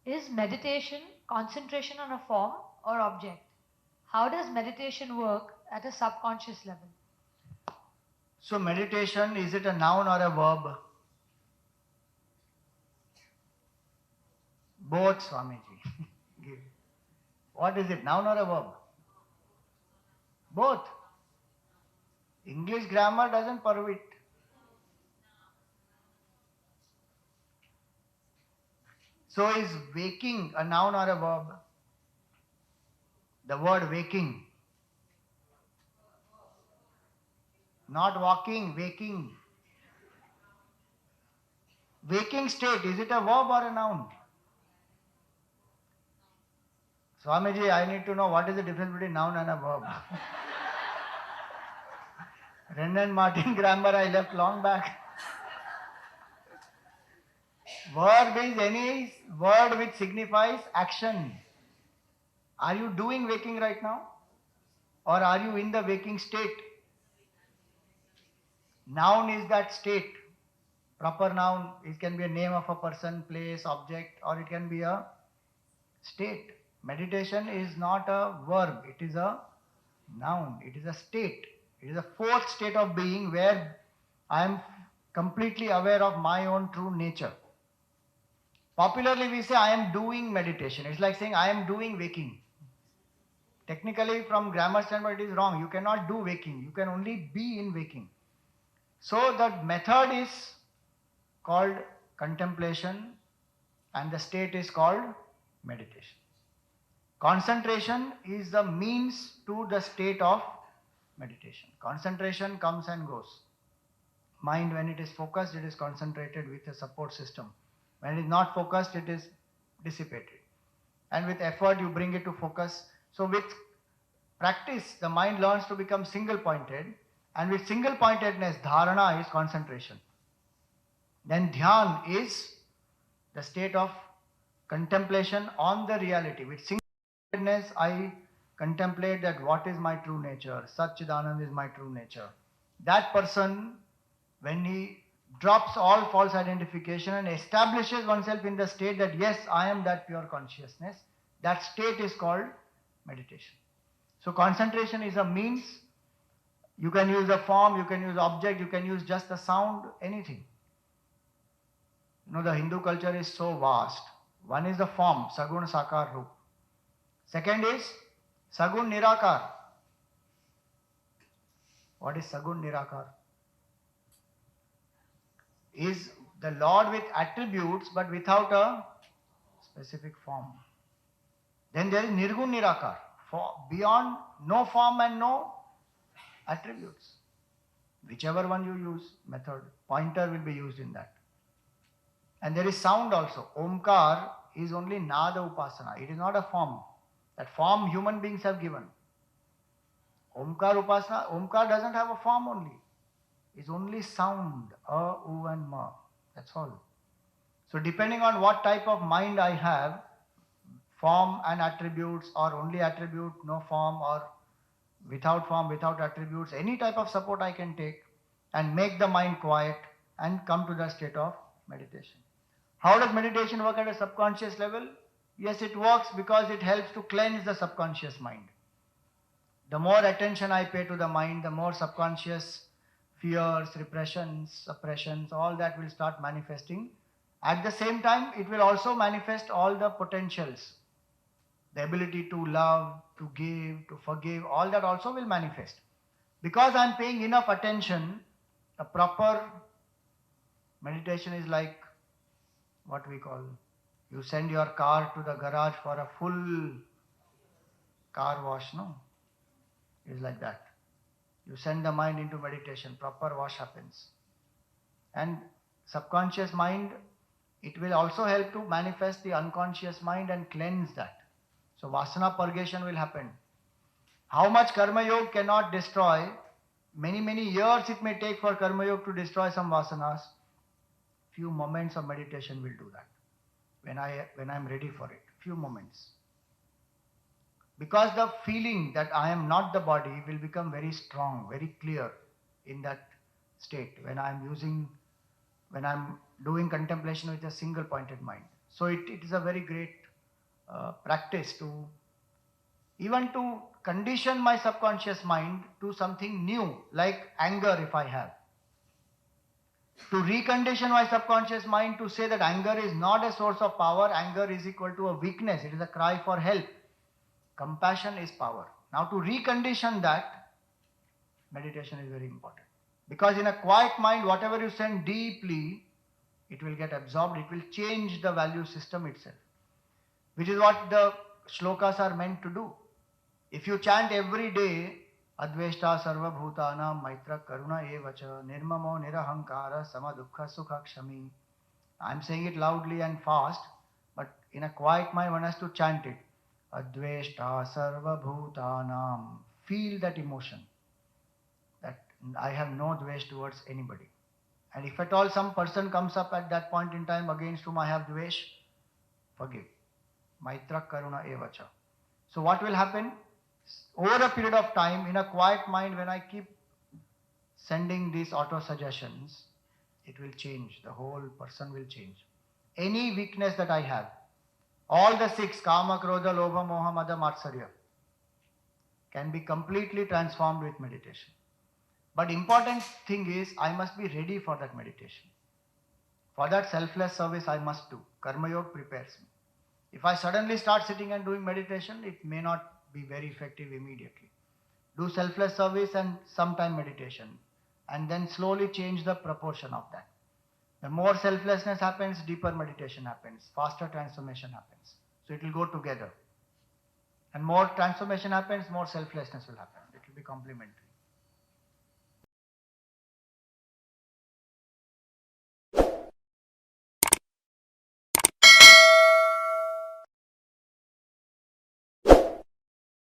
Is meditation concentration on a form or object? How does meditation work at a subconscious level? So meditation, is it a noun or a verb? Both, Swamiji. Give. What is it, noun or a verb? Both. English grammar doesn't permit. So is waking a noun or a verb? The word waking. Not walking, waking. Waking state, is it a verb or a noun? Swamiji, I need to know what is the difference between noun and a verb. Brendan Martin grammar I left long back. Verb is any word which signifies action. Are you doing waking right now? Or are you in the waking state? Noun is that state. Proper noun, it can be a name of a person, place, object, or it can be a state. Meditation is not a verb, it is a noun, it is a state. It is a fourth state of being where I am completely aware of my own true nature. Popularly we say I am doing meditation. It's like saying I am doing waking. Technically from grammar standpoint it is wrong. You cannot do waking. You can only be in waking. So the method is called contemplation and the state is called meditation. Concentration is the means to the state of meditation. Concentration comes and goes. Mind, when it is focused, it is concentrated with a support system. When it is not focused, it is dissipated. And with effort, you bring it to focus. So with practice, the mind learns to become single-pointed. And with single-pointedness, dharana is concentration. Then dhyan is the state of contemplation on the reality. With single-pointedness, I contemplate that what is my true nature. Satchidanand is my true nature. That person, when he drops all false identification and establishes oneself in the state that yes, I am that pure consciousness, that state is called meditation. So concentration is a means. You can use a form, you can use object, you can use just a sound, anything. You know, the Hindu culture is so vast. One is the form, Sagun Sakar Roop. Second is Sagun Nirakar. What is Sagun Nirakar? Is the Lord with attributes but without a specific form. Then there is Nirgun Nirakar, beyond no form and no attributes. Whichever one you use, method, pointer will be used in that. And there is sound also. Omkar is only Nada Upasana. It is not a form. That form human beings have given. Omkar Upasana, Omkar doesn't have a form only. It's only sound, a, u and ma. That's all. So depending on what type of mind I have, form and attributes or only attribute, no form or without form, without attributes, any type of support I can take and make the mind quiet and come to the state of meditation. How does meditation work at a subconscious level? Yes, it works because it helps to cleanse the subconscious mind. The more attention I pay to the mind, the more subconscious fears, repressions, suppressions, all that will start manifesting. At the same time, it will also manifest all the potentials. The ability to love, to give, to forgive, all that also will manifest. Because I am paying enough attention, a proper meditation is like what we call, you send your car to the garage for a full car wash, no? It is like that. You send the mind into meditation, proper wash happens. And subconscious mind, it will also help to manifest the unconscious mind and cleanse that. So vasana purgation will happen. How much karma yoga cannot destroy, many years it may take for karma yoga to destroy some vasanas. Few moments of meditation will do that. When I am ready for it, few moments. Because the feeling that I am not the body will become very strong, very clear in that state when I am doing contemplation with a single pointed mind. So it is a very great practice to even to condition my subconscious mind to something new, like anger if I have. To recondition my subconscious mind to say that anger is not a source of power, anger is equal to a weakness, it is a cry for help. Compassion is power. Now to recondition that, meditation is very important. Because in a quiet mind, whatever you send deeply, it will get absorbed, it will change the value system itself. Which is what the shlokas are meant to do. If you chant every day, Adveshta Sarva Bhutana Maitra Karuna Evacha Nirmamo Nirahankara Sama Dukha Sukha Kshami. I am saying it loudly and fast, but in a quiet mind one has to chant it. Adveshta Sarva Bhutanam. Feel that emotion. That I have no dvesh towards anybody. And if at all some person comes up at that point in time against whom I have dvesh, forgive. Maitra Karuna Evacha. So what will happen? Over a period of time, in a quiet mind, when I keep sending these auto-suggestions, it will change. The whole person will change. Any weakness that I have, all the 6, Kama, Krodha, Lobha, Moha, Mada, Matsarya, can be completely transformed with meditation. But important thing is, I must be ready for that meditation. For that selfless service I must do. Karma Yoga prepares me. If I suddenly start sitting and doing meditation, it may not be very effective immediately. Do selfless service and sometime meditation, and then slowly change the proportion of that. The more selflessness happens, deeper meditation happens, faster transformation happens. So it will go together. And more transformation happens, more selflessness will happen. It will be complementary.